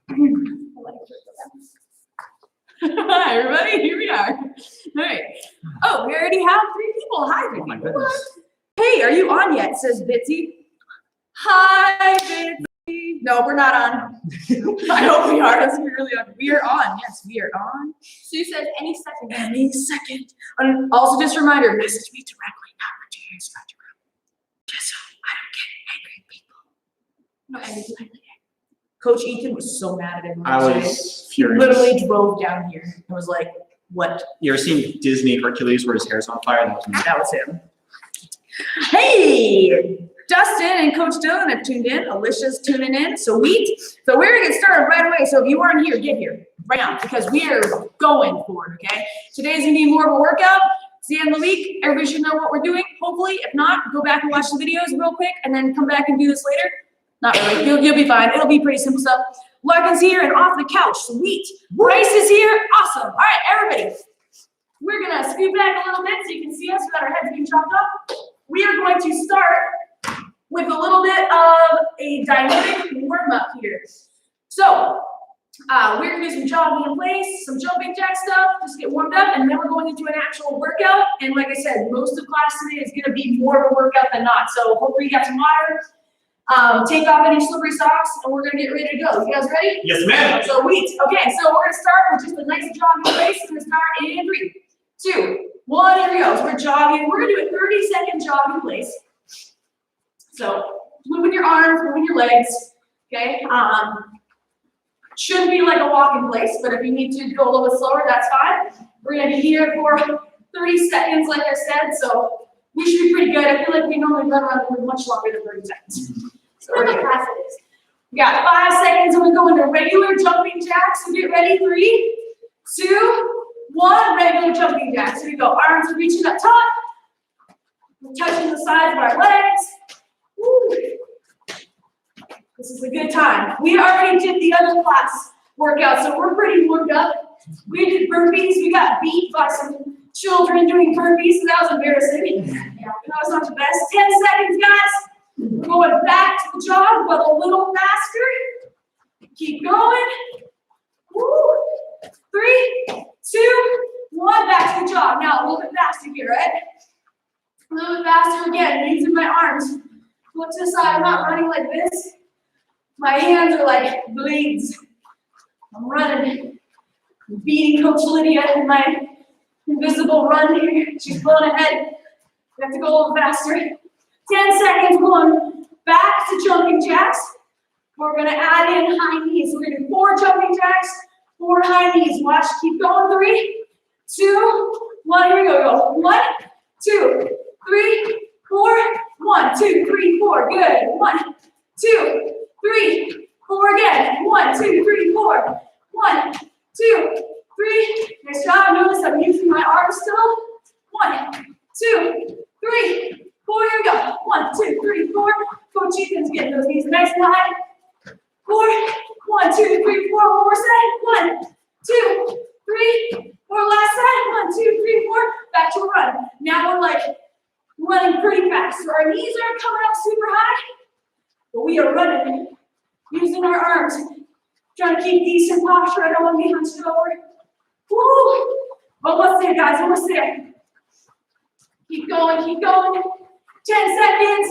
Hi, everybody. Here we are. All right. Oh, we already have 3 people. Hi, 3 people. What? Hey, are you on yet? Says Bitsy. Hi, Bitsy. No, we're not on. I hope we are. That's really on. We are on. Yes, we are on. Sue says any second. Any second. And also, just a reminder, message me directly, not to your Instagram. Just so I don't get angry people. No angry. Coach Ethan was so mad at him. I was furious. Literally drove down here and was like, what? You ever seen Disney Hercules where his hair's on fire? That was him. Hey, Dustin and Coach Dylan have tuned in. Alicia's tuning in. Sweet. So we're going to get started right away. So if you aren't here, get here right now because we are going for it, okay? Today's going to be more of a workout. It's the end of the week. Everybody should know what we're doing, hopefully. If not, go back and watch the videos real quick and then come back and do this later. Not really. You'll be fine. It'll be pretty simple stuff. Larkin's here and off the couch. Sweet. Bryce is here. Awesome. All right, everybody. We're going to scoot back a little bit so you can see us without our heads being chopped off. We are going to start with a little bit of a dynamic warm-up here. So we're going to do some jogging in place, some jumping jack stuff, just get warmed up, and then we're going into an actual workout. And like I said, most of class today is going to be more of a workout than not. So hopefully you got some water. Take off any slippery socks, and we're gonna get ready to go. You guys ready? Yes, ma'am. So wheat. Okay, so we're gonna start with just a nice jogging pace. We're gonna start in 3, 2, 1. Here we go. So we're jogging. We're gonna do a 30-second jogging pace. So moving your arms, moving your legs. Okay. Shouldn't be like a walking place, but if you need to go a little bit slower, that's fine. We're gonna be here for 30 seconds, like I said. So we should be pretty good. I feel like we normally run around for much longer than 30 seconds. So we're gonna pass it. We got 5 seconds and we go into regular jumping jacks. So get ready. 3, 2, 1. Regular jumping jacks. Here we go. Arms are reaching up top. We're touching the sides of our legs. Woo. This is a good time. We already did the other class workout, so we're pretty warmed up. We did burpees. We got beat by some children doing burpees, so that was embarrassing. Yeah, that was not the best. 10 seconds, guys. We're going back to the jog, but a little faster. Keep going. Woo. 3, 2, 1. Back to the jog. Now a little bit faster here, right? A little bit faster again, using my arms. Look to the side. I'm not running like this. My hands are like blades. I'm running. I'm beating Coach Lydia in my invisible run here. She's blowing ahead. We have to go a little faster. 10 seconds, going back to jumping jacks. We're gonna add in high knees. We're gonna do 4 jumping jacks, 4 high knees. Watch, keep going. 3, 2, 1. Here we go. 1, 2, 3, 4. 1, 2, 3, 4. Good. 1, 2, 3, 4 again. 1, 2, 3, 4. 1, 2, 3. Nice job. Notice I'm using my arms still. 1, 2, 3, 4. Here we go. 1, 2, 3, 4. Coach Ethan's getting those knees nice and high. 4. 1, 2, 3, 4. One more set. 1, 2, 3, 4. Last set. 1, 2, 3, 4. Back to a run. Now we're like running pretty fast. So our knees aren't coming up super high, but we are running using our arms. Trying to keep decent posture. I don't want to be hunched over. Woo! Almost there, guys. Almost there. Keep going. Keep going. 10 seconds.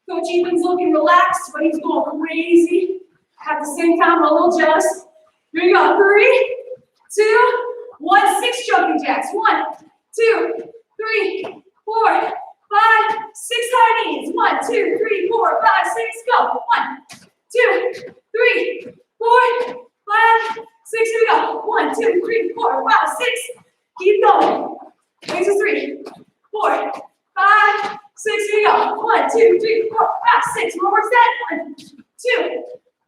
Coach Ethan's looking relaxed, but he's going crazy. At the same time, I'm a little jealous. Here we go. 3, 2, 1. 6 jumping jacks. 1, 2, 3, 4, 5, 6 high knees. 1, 2, 3, 4, 5, 6. Go. 1, 2, 3, 4, 5, 6. Here we go. 1, 2, 3, 4, 5, 6. Keep going. Raise to 3, 4, 5, 6. Here we go. 1, 2, 3, 4, 5, 6. One more set. 1, 2,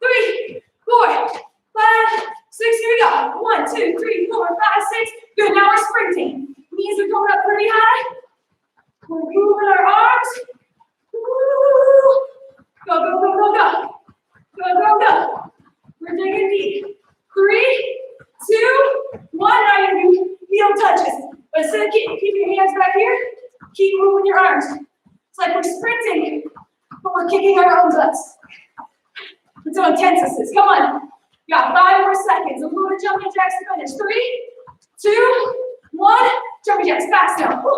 3, 4, 5, 6. Here we go. 1, 2, 3, 4, 5, 6. Good. Now we're sprinting. Knees are going up pretty high. We're moving our arms. Woo. Go, go, go, go, go. Go, go, go. We're digging deep. 3, 2, 1. Now you're going to do heel touches. But instead of keep your hands back here, keep moving your arms. It's like we're sprinting, but we're kicking our own butts. That's how intense this is. Come on. Got 5 more seconds. A little bit of jumping jacks to finish. 3, 2, 1. Jumping jacks. Fast now. Woo.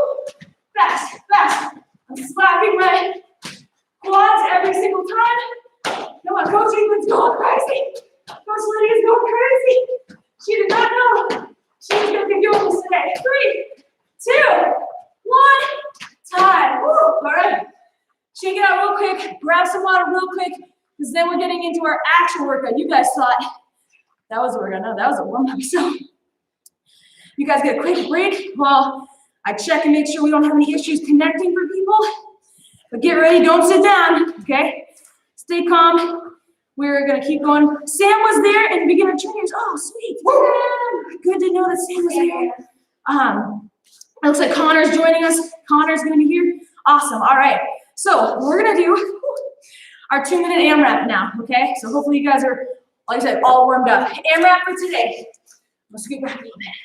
Fast, fast. I'm slapping my quads every single time. Come on, Coach Ethan's going crazy. Coach Lydia's going crazy. She did not know she was going to be doing this today. 3, 2, 1. Time. Woo. All right. Shake it out real quick. Grab some water real quick, because then we're getting into our actual workout. You guys thought that was a workout. No, that was a warm-up. So you guys get a quick break while I check and make sure we don't have any issues connecting for people. But get ready. Don't sit down. Okay? Stay calm. We're going to keep going. Sam was there in the beginner trainers. Oh, sweet. Woo! Good to know that Sam was there. It looks like Connor's joining us. Connor's going to be here. Awesome. All right. So we're going to do our 2-minute AMRAP now, okay? So hopefully you guys are, like I said, all warmed up. AMRAP for today. Let's scoot back a little bit.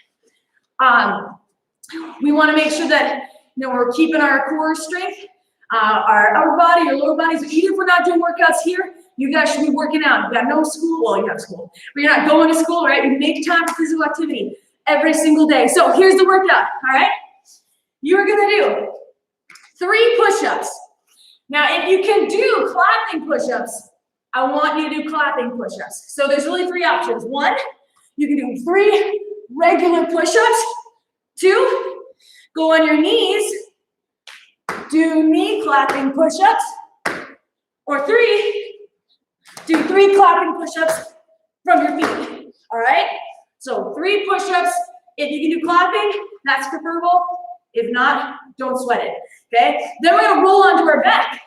We want to make sure that, we're keeping our core strength, our upper body, your lower bodies. Even if we're not doing workouts here, you guys should be working out. You got no school. Well, you have school, but you're not going to school, right? You make time for physical activity every single day. So here's the workout, all right? You're going to do 3 push-ups. Now, if you can do clapping push-ups, I want you to do clapping push-ups. So there's really 3 options. 1, you can do 3 regular push-ups. 2, go on your knees, do knee clapping push-ups. Or 3, do 3 clapping push-ups from your feet. All right? So 3 push-ups. If you can do clapping, that's preferable. If not, don't sweat it. Okay? Then we're gonna roll onto our back.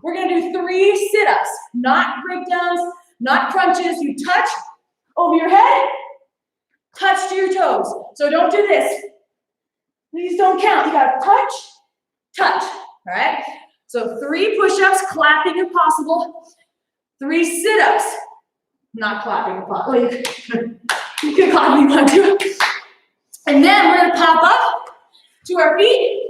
We're gonna do 3 sit-ups, not breakdowns, not crunches. You touch over your head, touch to your toes. So don't do this. These don't count. You gotta touch, touch. All right? So 3 push-ups, clapping if possible. 3 sit-ups, not clapping if possible. You can clap if you want to. And then we're gonna pop up to our feet.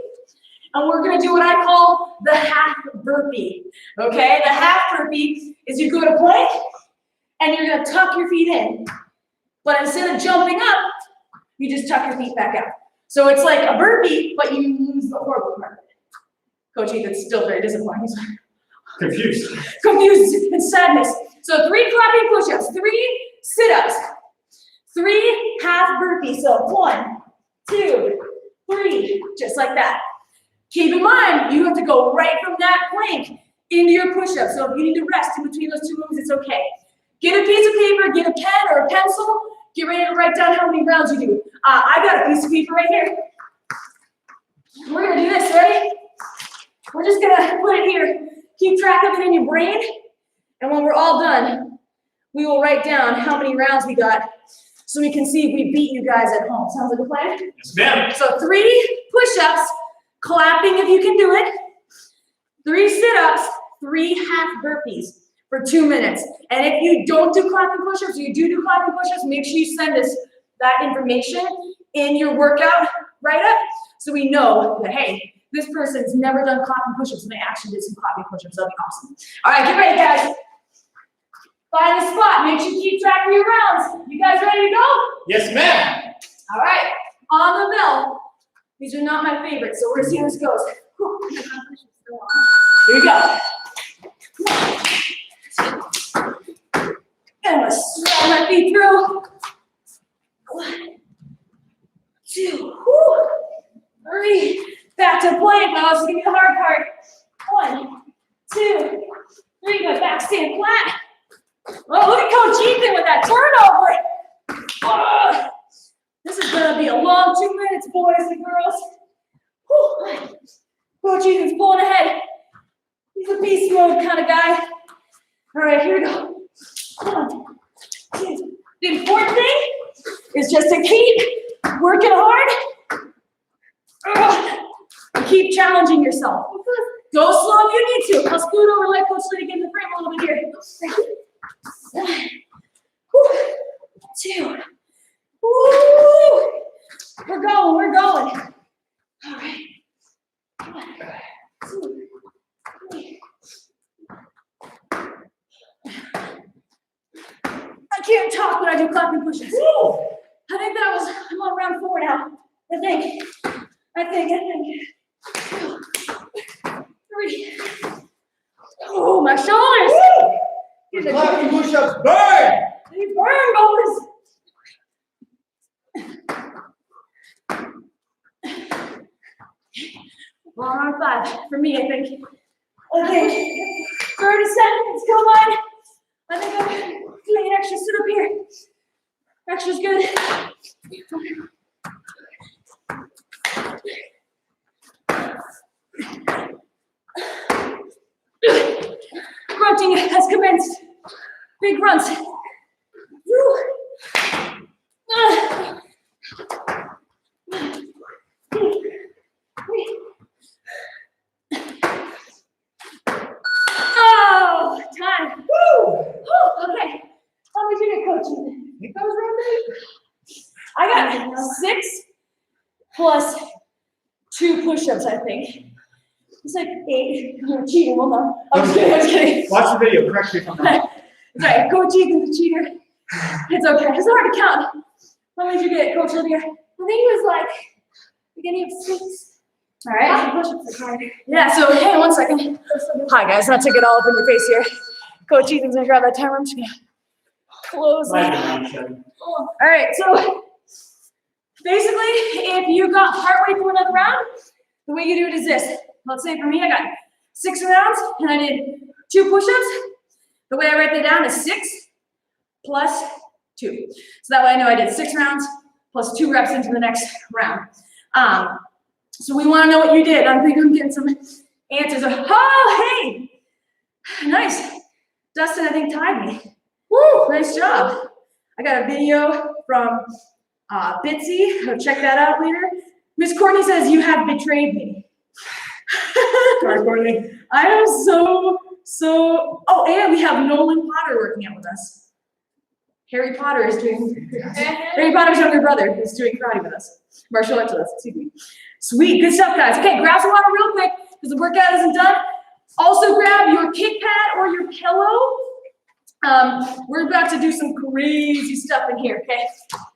And we're gonna do what I call the half burpee, okay? The half burpee is you go to plank and you're gonna tuck your feet in. But instead of jumping up, you just tuck your feet back out. So it's like a burpee, but you lose the horrible part. Coach Ethan's still very disappointed. He's Confused. confused and sadness. So 3 clapping push-ups, 3 sit-ups, 3 half burpees. So 1, 2, 3, just like that. Keep in mind, you have to go right from that plank into your push-up. So if you need to rest in between those 2 moves, it's okay. Get a piece of paper, get a pen or a pencil, get ready to write down how many rounds you do. I got a piece of paper right here. We're gonna do this, ready? We're just gonna put it here. Keep track of it in your brain. And when we're all done, we will write down how many rounds we got so we can see if we beat you guys at home. Sounds like a plan? Yes, ma'am. So 3 push-ups, clapping if you can do it, 3 sit-ups, 3 half burpees for 2 minutes. And if you don't do clapping push-ups, or you do clapping push-ups, make sure you send us that information in your workout write-up so we know that, hey, this person's never done clapping push-ups and they actually did some clapping push-ups. That'd be awesome. All right, get ready, guys. Find a spot. Make sure you keep track of your rounds. You guys ready to go? Yes, ma'am. All right, on the bell. These are not my favorites, so we're gonna see how this goes. Here we go. And I'm gonna slide my feet through. 1, 2, 3. Back to plank. Now this is gonna be the hard part. 1, 2, 3. My back stand flat. Oh, look at Coach Ethan with that turnover. This is gonna be a long 2 minutes, boys and girls. Whew. Coach Ethan's pulling ahead. He's a beast mode kind of guy. All right, here we go. 1, 2. The important thing is just to keep working hard. Keep challenging yourself. Go slow if you need to. I'll scoot over and let Coach Lydia get in the frame a little bit here. 1, 2. Woo! We're going. All right. 1, 2, 3. can't talk when I do clapping push-ups. I think that was, I'm on round 4 now. I think. 3. Oh, my shoulders. The clapping push-ups burn. They burn, boys. Well, round 5 for me, I think. 30 seconds, come on. I think I'm doing an extra sit up here. Extra's good. Grunting has commenced. Big grunts. Woo. Oh, time. Woo. Okay. How much you get, Coach? That was round 8. I got 6 plus 2 push-ups, I think. It's like 8. I'm cheating. Hold on. I was kidding. Watch the video. Correct me if I'm wrong. It's all right. Coach Ethan's a cheater. It's okay. It's hard to count. How many did you get, Coach Lydia? I think it was like beginning of 6. All right. Yeah. So hey, 1 second. Hi guys. Not to get all up in your face here. Coach Ethan's gonna grab that timer. I'm just gonna close. All right. So basically, if you got partway through another round, the way you do it is this. Let's say for me, I got 6 rounds and I did 2 push-ups. The way I write that down is 6 plus 2. So that way I know I did 6 rounds plus 2 reps into the next round. So we want to know what you did. I think I'm getting some answers. Oh, hey, nice. Dustin, I think, tied me. Woo, nice job. I got a video from Bitsy. Go check that out later. Miss Courtney says you have betrayed me. Sorry, Courtney. I am so. Oh, and we have Nolan Potter working out with us. Harry Potter is doing. Harry Potter's younger brother is doing karate with us. Martial arts with us. Excuse me. Sweet, good stuff, guys. Okay, grab some water real quick because the workout isn't done. Also, grab your kick pad or your pillow. We're about to do some crazy stuff in here. Okay,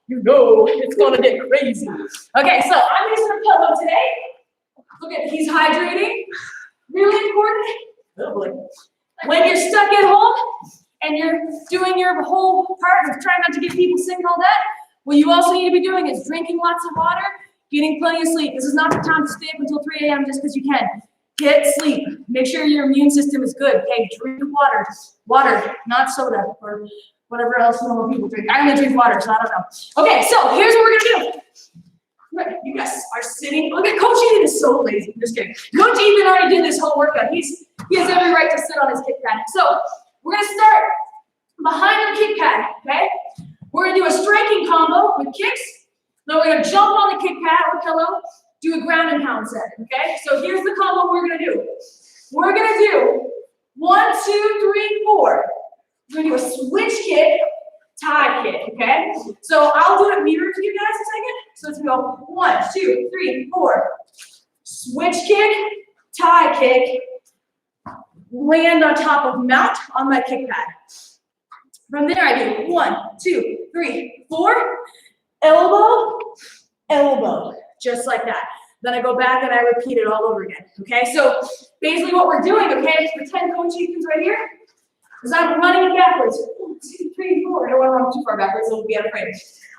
you know it's gonna get crazy. Okay, so I'm using a pillow today. Look at, he's hydrating. Really important. When you're stuck at home and you're doing your whole part of trying not to get people sick and all that, what you also need to be doing is drinking lots of water, getting plenty of sleep. This is not the time to stay up until 3 a.m. just because you can. Get sleep. Make sure your immune system is good. Okay, drink water. Water, not soda or whatever else normal people drink. I only drink water, so I don't know. Okay, so here's what we're gonna do. You guys are sitting. Look at Coach Ethan is so lazy. I'm just kidding. Coach Ethan already did this whole workout. He has every right to sit on his kick pad. So we're gonna start behind the kick pad. Okay, we're gonna do a striking combo with kicks. Then we're gonna jump on the kick pad or pillow, do a ground and pound set. Okay, so here's the combo we're gonna do. We're gonna do 1, 2, 3, 4. We're gonna do a switch kick, tie kick, okay? So I'll do it mirror to you guys a second. So let's go 1, 2, 3, 4. Switch kick, tie kick, land on top of mount on my kick pad. From there I do 1, 2, 3, 4, elbow, elbow, just like that. Then I go back and I repeat it all over again, okay? So basically what we're doing, okay, pretend Coach Ethan's right here, is I'm running it backwards. 1, 2, 3, 4. I don't want to run too far backwards, it'll be out of frame.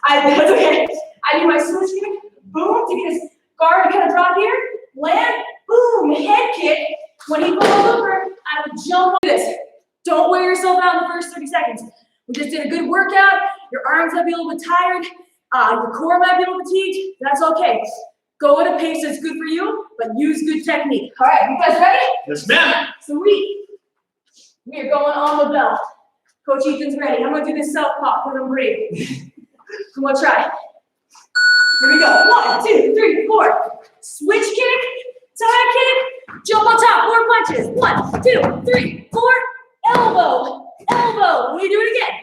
That's okay. I do my switch kick, boom, to get his guard to kind of drop here, land, boom, head kick. When he falls over, I would jump on this. Don't wear yourself out in the first 30 seconds. We just did a good workout. Your arms might be a little bit tired. Your core might be a little fatigued. That's okay. Go at a pace that's good for you, but use good technique. All right, you guys ready? Yes, ma'am. Sweet. We are going on the bell. Coach Ethan's ready. I'm going to do this southpaw because I'm brave. Come on, try. Here we go. 1, 2, 3, 4. Switch kick, tie kick, jump on top, 4 punches. 1, 2, 3, 4. Elbow, elbow. We do it again.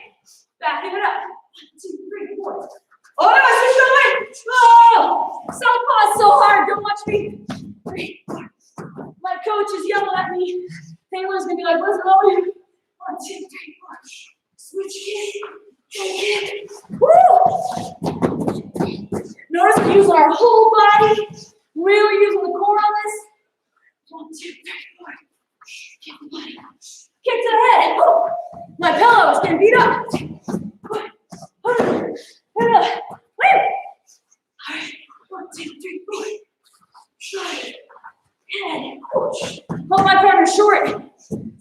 Backing it up. 1, 2, 3, 4. Oh no, I switched away. Oh, southpaw is so hard. Don't watch me. 3, 4. My coach is yelling at me. Taylor's gonna be like, what's wrong with you? 1, 2, 3, 4. Switch kick. Woo! Notice we're using our whole body. Really using the core on this. 1, 2, 3, 4. Kick the body. Kick to the head. Woo! My pillow is getting beat up. Woo! Alright. 1, 2, 3, 4. Head. Hold my partner short.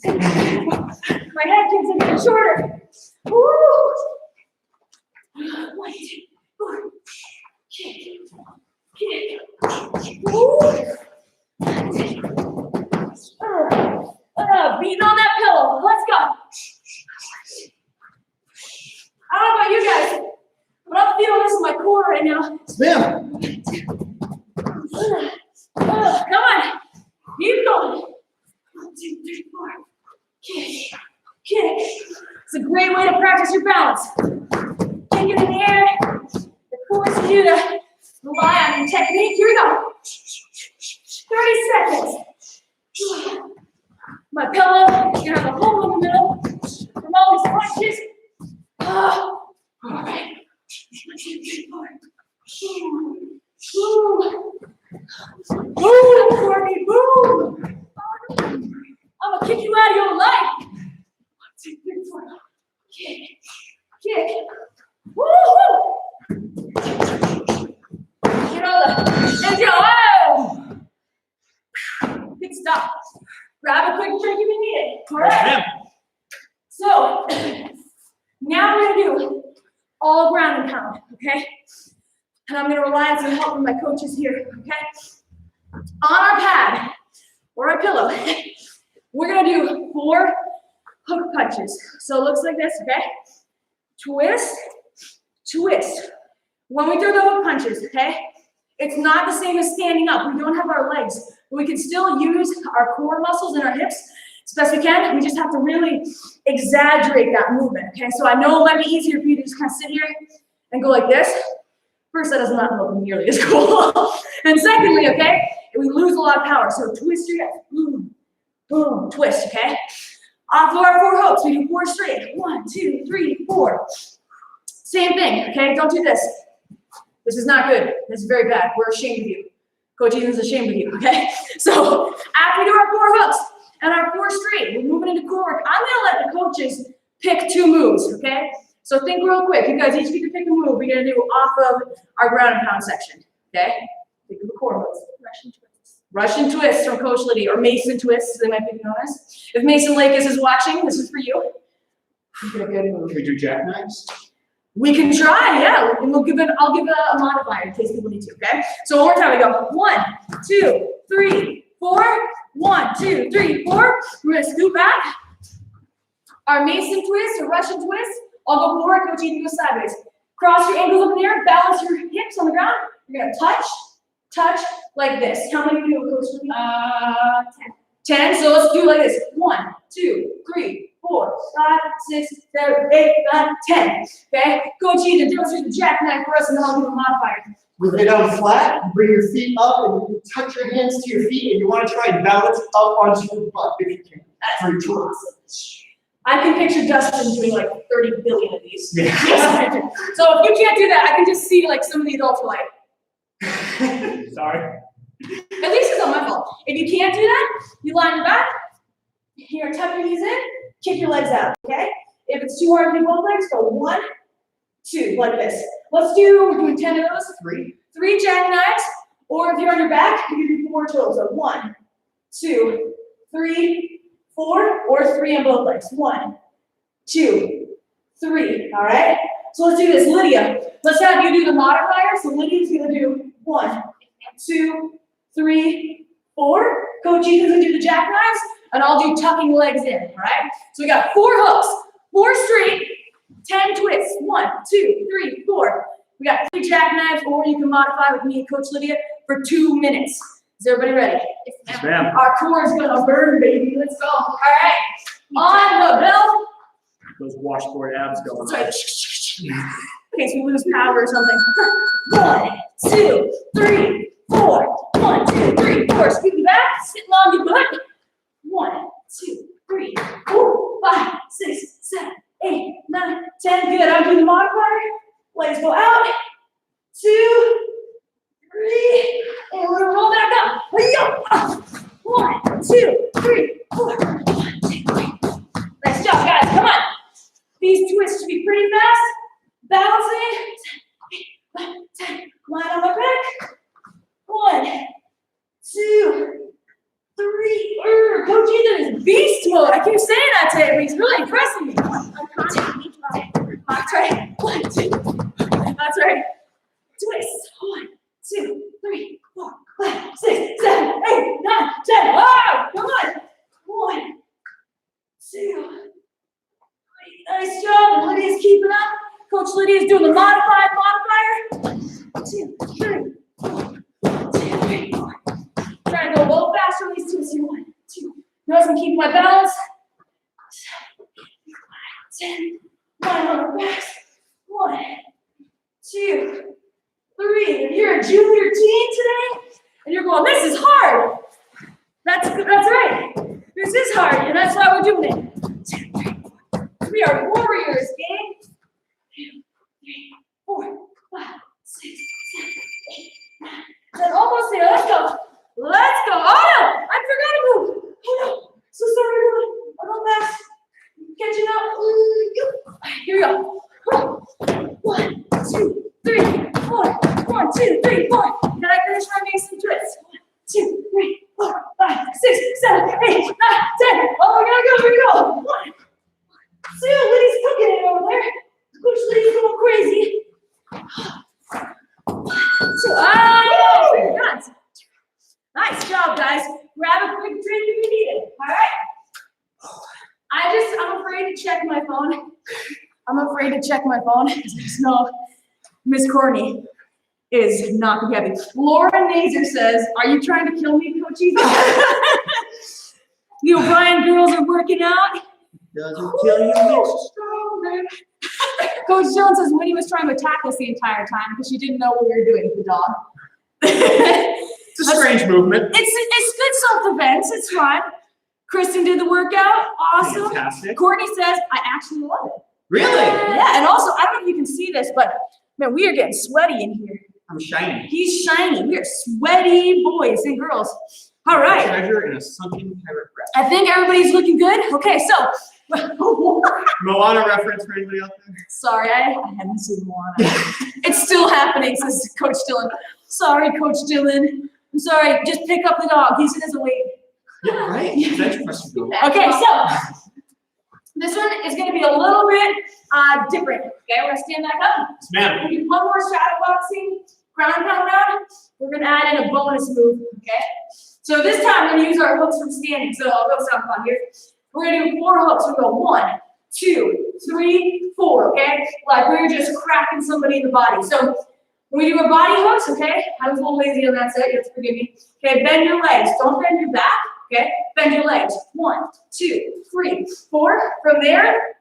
My head keeps getting shorter. Woo! 1, 2, 4. Kick. Woo! Beating on that pillow. Let's go. I don't know about you guys, but I'm feeling this in my core right now. Ma'am. Come on. Keep going. 1, 2, 3, 4. Kick. It's a great way to practice your balance. Kick it in the air. It forces you to rely on your technique. Here we go. 30 seconds. My pillow, you're gonna have a hole in the middle from all these punches. All right. 1, 2, 3, 4. Boom, Courtney, boom. I'm gonna kick you out of your life. 1, 2, 3, 4. Kick. Woo! Good stuff. Grab a quick drink if you need it. All right. So now we're gonna do all ground and pound, okay? And I'm gonna rely on some help from my coaches here, okay? On our pad or our pillow, we're gonna do 4 hook punches. So it looks like this, okay? Twist. When we do the hook punches, okay? It's not the same as standing up. We don't have our legs, but we can still use our core muscles and our hips as best we can. We just have to really exaggerate that movement, okay? So I know it might be easier for you to just kind of sit here and go like this. First, that does not look nearly as cool. And secondly, okay, we lose a lot of power. So twist your hips, boom, boom, twist, okay? Off of our 4 hooks, we do 4 straight. 1, 2, 3, 4. Same thing, okay? Don't do this. This is not good. This is very bad. We're ashamed of you. Coach Ethan's ashamed of you, okay? So after we do our 4 hooks and our 4 straight, we're moving into core work. I'm gonna let the coaches pick 2 moves, okay? So think real quick. You guys each get to pick a move we're gonna do off of our ground and pound section, okay? Think of the core moves. Russian twists from Coach Lydia, or Mason twists, as they might be known as. If Mason Lakis is watching, this is for you. Can we do jackknives? We can try, yeah. And I'll give a modifier in case people need to, okay? So one more time, we go 1, 2, 3, 4. 1, 2, 3, 4. We're gonna scoop back. Our Mason twist or Russian twist. I'll go forward, Coach Ethan goes sideways. Cross your ankles up in the air, balance your hips on the ground. You're gonna touch, like this. How many do you do, Coach Ethan? 10. 10, so let's do like this. 1, 2, 3, 4, 5, 6, 7, 8, 9, 10. Okay? Coach Ethan, demonstrate the jackknife for us and then I'll do a modifier. We lay down flat, you bring your feet up, and you touch your hands to your feet, and you want to try and balance up onto your butt if you can. That's awesome. I can picture Dustin doing like 30 billion of these. Yeah. So if you can't do that, I can just see like some of the adults are like, sorry. At least it's not my fault. If you can't do that, you lie on your back, here, tuck your knees in, kick your legs out, okay? If it's too hard to do both legs, go 1, 2, like this. We're doing 10 of those. 3 jackknives, or if you're on your back, you can do 4 total. So 1, 2, 3, 4, or 3 on both legs. 1, 2, 3, all right? So let's do this. Lydia, let's have you do the modifier. So Lydia's gonna do 1, 2, 3, 4. Coach Ethan's gonna do the jackknives, and I'll do tucking legs in, all right? So we got 4 hooks, 4 straight, 10 twists. 1, 2, 3, 4. We got 3 jackknives, or you can modify with me and Coach Lydia for 2 minutes. Is everybody ready? Yes, ma'am. Our core is gonna burn, baby. Let's go. All right. On the bell. Those washboard abs going on. Sorry. In case we lose power or something. 1, 2, 3, 4. 1, 2, 3, 4. Scoot you back. Sitting on your butt. 1, 2, 3, 4, 5, 6, 7, 8, 9, 10, good. I'm doing the modifier. Legs go out. 2, 3, and we're gonna roll back up. 1, 2, 3, 4. 1, 2, 3. Nice job, guys. Come on. These twists should be pretty fast. Balancing. 10. Line on my back. 1, 2, 3. Coach Ethan is beast mode. I keep saying that today, but he's really impressing me. That's right. 1, 2. That's right. Twist. 1, 2, 3, 4, 5, 6, 7, 8, 9, 10. Wow! Come on. 1, 2, 3. Nice job. Lydia's keeping up. Coach Lydia's doing the modifier. 1, 2, 3, 4. 2, 3, 4. Trying to go a little faster on these twists here. 1, 2. Notice I'm keeping my balance. 10. Line on the back. 1, 2, 3. If you're a junior teen today, and you're going, this is hard. That's right. This is hard, and that's why we're doing it. 2, 3, 4. We are warriors, gang. 2, 3, 4, 5, 6, 7, 8, 9. Then almost there. Let's go. Let's go. Oh no! I forgot to move. Oh no. So sorry, everyone. I'm on fast. Catching up. Here we go. 1, 2, 3, 4. 1, 2, 3, 4. Can I finish my Mason twist? 1, 2, 3, 4, 5, 6, 7, 8, 9, 10. Oh, we gotta go. Here we go. 1, 2. Lydia's cooking it over there. Coach Lydia's going crazy. 2. Very good. Nice job, guys. Grab a quick drink if you need it. All right. I'm afraid to check my phone. I'm afraid to check my phone because I just know Miss Courtney is not gonna be happy. Laura Nazer says, "Are you trying to kill me, Coach Ethan?" The O'Brien girls are working out. Doesn't kill you, makes you stronger. Coach Jones says Winnie was trying to attack us the entire time because she didn't know what we were doing with the dog. It's a strange movement. It's good self-defense. It's fun. Kristen did the workout. Awesome. Fantastic. Courtney says, I actually love it. Really? Yeah, and also, I don't know if you can see this, but man, we are getting sweaty in here. I'm shiny. He's shiny. We are sweaty boys and girls. All right. Treasure in a sunken pirate breath. I think everybody's looking good. Okay, so. Moana reference for anybody out there? Sorry, I haven't seen Moana. It's still happening, says Coach Dylan. Sorry, Coach Dylan. I'm sorry, just pick up the dog. He's in his weight. Yeah, right. That's your question. Okay, so this one is going to be a little bit different. Okay, we're going to stand back up. Yes, ma'am. We'll do one more shadow boxing, ground and pound round. We're going to add in a bonus move, okay? So this time we're going to use our hooks from standing. So I'll go some fun here. We're going to do 4 hooks. We go 1, 2, 3, 4, okay? Like we're just cracking somebody in the body. So when we do our body hooks, okay? I was a little lazy on that set. You have to forgive me. Okay, bend your legs. Don't bend your back. Okay, bend your legs. 1, 2, 3, 4. From there,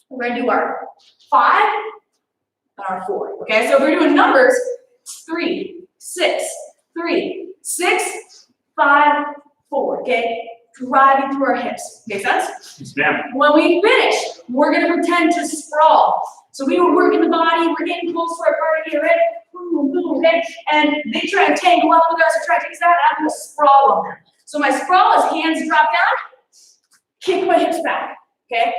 we're going to do our 5 and our 4. Okay, so we're doing numbers 3, 6, 3, 6, 5, 4. Okay, driving through our hips. Make sense? Yes, ma'am. When we finish, we're going to pretend to sprawl. So we were working the body, we're getting close to our partner here, right? Boom, boom, okay? And they try to tangle up with us or try to take us out, I'm going to sprawl on them. So my sprawl is hands drop down, kick my hips back, okay?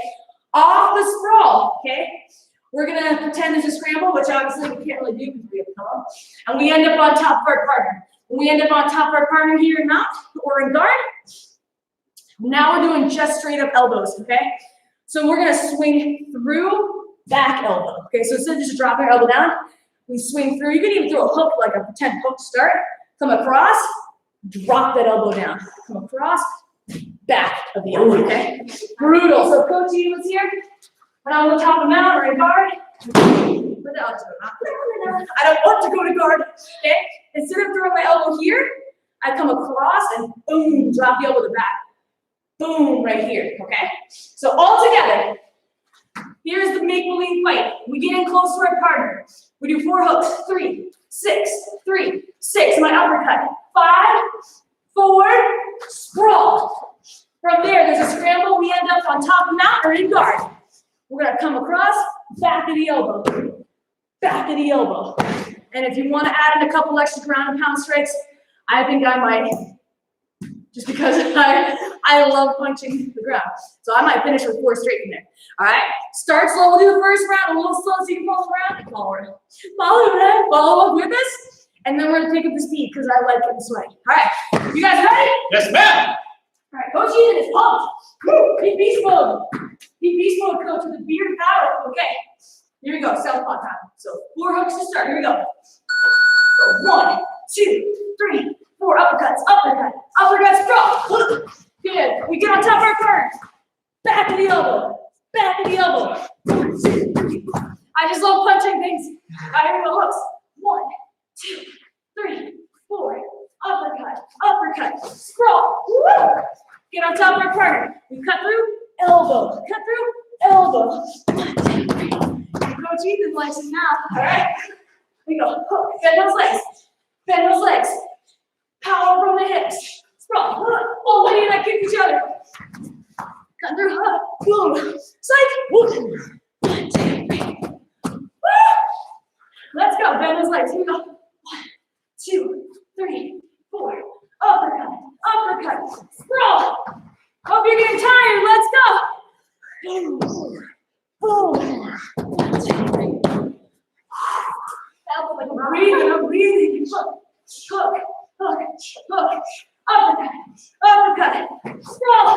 Off the sprawl, okay? We're going to pretend there's a scramble, which obviously we can't really do because we have a pillow. And we end up on top of our partner. When we end up on top of our partner here in mount or in guard, now we're doing just straight up elbows, okay? So we're going to swing through back elbow, okay? So instead of just dropping our elbow down, we swing through. You can even throw a hook, like a pretend hook start. Come across, drop that elbow down. Come across, back of the elbow, okay? Brutal. So Coach E was here. When I'm on top of the mount or in guard, I don't want to go to guard, okay? Instead of throwing my elbow here, I come across and boom, drop the elbow to the back. Boom, right here, okay? So all together, here's the make-believe fight. We get in close to our partner. We do 4 hooks, 3, 6, 3, 6, my uppercut, 5, 4, sprawl. From there, there's a scramble. We end up on top of the mount or in guard. We're gonna come across, back of the elbow, back of the elbow. And if you want to add in a couple extra ground and pound strikes, I think I might, just because I love punching the ground. So I might finish with 4 straight in there. All right, start slow. We'll do the first round a little slow so you can follow around and follow up with us. And then we're gonna pick up the speed because I like getting sweaty. All right, you guys ready? Yes, ma'am. All right, Coach Ethan is pumped. Woo, be beast mode. Be beast mode, Coach, with the beard power. Okay, here we go, southpaw time. So 4 hooks to start, here we go. So 1, 2, 3, 4, uppercuts, uppercuts, drop. Good, we get on top of our turn. Back of the elbow, back of the elbow. 1, 2, 3. I just love punching things. All right, here we go, hooks. 1, 2, 3, 4. Uppercut, scroll. Woo! Get on top of our partner. We cut through, elbow, cut through, elbow. 1, 2, 3. Coach Ethan likes it now. All right, here we go. Hook. Bend those legs. Bend those legs. Power from the hips. Scroll. Oh, Lydia and I kick each other. Cut through. Boom. Psych. Woo. 1, 2, 3. Woo! Let's go. Bend those legs. Here we go. 1, 2, 3, 4. Uppercut. Scroll. Hope you're getting tired. Let's go. Boom. 1, 2, 3. That was like I'm breathing. Hook. Uppercut. Scroll.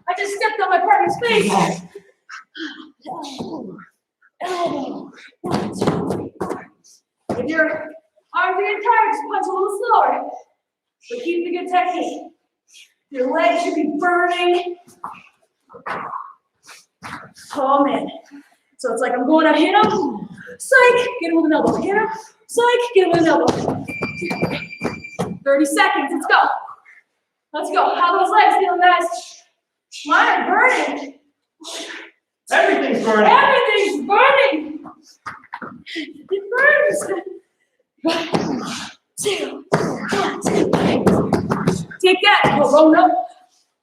I just stepped on my partner's face. Elbow. 1, 2, 3, 4. If your arms are getting tired, just punch a little slower. But keep the good technique. Your legs should be burning. Oh man. So it's like I'm going up, hit him, psych, get him with an elbow, hit him, psych, get him with an elbow. 30 seconds, let's go. Let's go. How those legs feel, guys? Mine are burning. Everything's burning. Everything's burning. It burns. 1, 2, 1, 2, 3. Take that, Corona.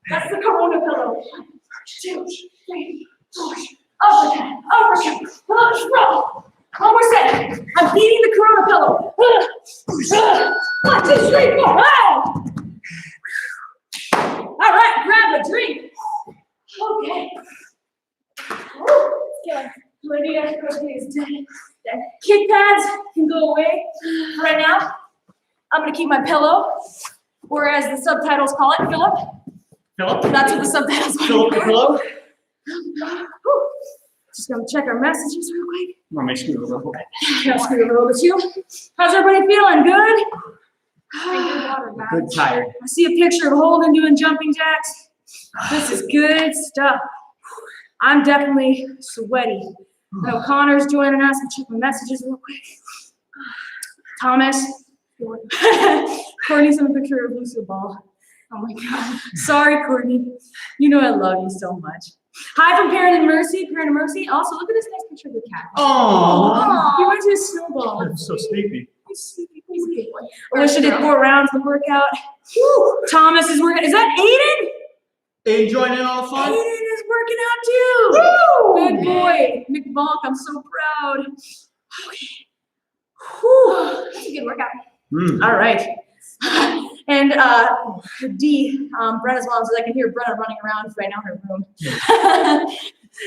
That's the Corona pillow. 1, 2, 3, 4. Uppercut. Roll. One more set. I'm beating the Corona pillow. 1, 2, 3, 4. Oh! All right, grab a drink. Okay. Lydia is dead. Kick pads can go away right now. I'm gonna keep my pillow, or as the subtitles call it, Philip. That's what the subtitles call Philip the pillow. Just gonna check our messages real quick. Want me to scoot over a little bit? Yeah, scoot over a little bit too. How's everybody feeling? Good? Good, tired. I see a picture of Holden doing jumping jacks. This is good stuff. I'm definitely sweaty. I know Connor's joining us. I'll check my messages real quick. Thomas. Courtney sent a picture of Lucille Ball. Oh my God. Sorry, Courtney. You know I love you so much. Hi from Parent and Mercy. Also, look at this nice picture of the cat. Aww. He went to a snowball. I'm so sleepy. He's a good boy. Alicia did 4 rounds of the workout. Woo. Thomas is working. Is that Aiden? Aiden joining in all the fun? Aiden is working out too. Woo. Good boy. McVonk, I'm so proud. Okay. Whew. That's a good workout. All right. And D, Brenna's mom says I can hear Brenna running around right now in her room.